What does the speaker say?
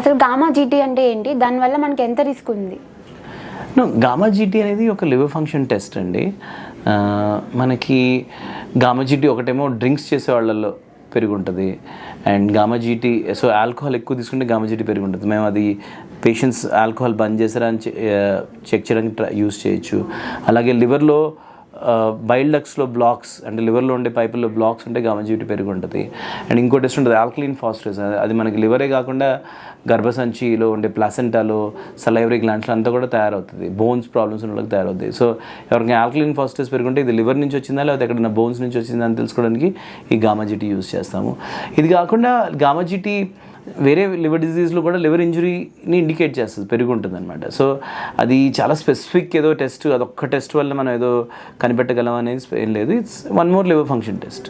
అసలు gamma GT అంటే ఏంటి, దానివల్ల మనకి ఎంత రిస్క్ ఉంది? గామా జీటీ అనేది ఒక లివర్ ఫంక్షన్ టెస్ట్ అండి. మనకి గామా జీటీ ఒకటేమో డ్రింక్స్ చేసే వాళ్ళల్లో పెరుగుంటుంది, and gamma GT so alcohol ఎక్కువ తీసుకుంటే గామా జీటీ పెరుగుంటుంది. మేము అది పేషెంట్స్ ఆల్కహాల్ బంద్ చేసారా అని చెక్ చేయడానికి యూస్ చేయొచ్చు. అలాగే లివర్లో బైల్ డక్ట్స్లో బ్లాక్స్ అంటే లివర్లో ఉండే పైపుల్లో బ్లాక్స్ ఉంటే గామా జీటీ పెరిగి ఉంటుంది. అండ్ ఇంకో టెస్ట్ ఉంటుంది ఆల్కలీన్ ఫాస్ఫరస్, అది మనకి లివరే కాకుండా గర్భసంచిలో ఉండే ప్లాసెంటాలో సలైవరీ గ్లాండ్స్లో అంతా కూడా తయారవుతుంది, బోన్స్ ప్రాబ్లమ్స్ ఉన్న వాళ్ళకి తయారవుతుంది. సో ఎవరికి ఆల్కలీన్ ఫాస్ఫరస్ పెరుగుంటే ఇది లివర్ నుంచి వచ్చిందా లేకపోతే ఎక్కడైనా బోన్స్ నుంచి వచ్చిందా అని తెలుసుకోవడానికి ఈ గామా జీటీ యూస్ చేస్తాము. ఇది కాకుండా గామా జీటీ వేరే లివర్ డిజీజ్లో కూడా లివర్ ఇంజురీని ఇండికేట్ చేస్తుంది, పెరుగుంటుంది అనమాట. సో అది చాలా స్పెసిఫిక్ ఏదో టెస్ట్, అదొక్క టెస్ట్ వల్ల మనం ఏదో కనిపెట్టగలం అనేది ఏం లేదు. It's one more liver function test.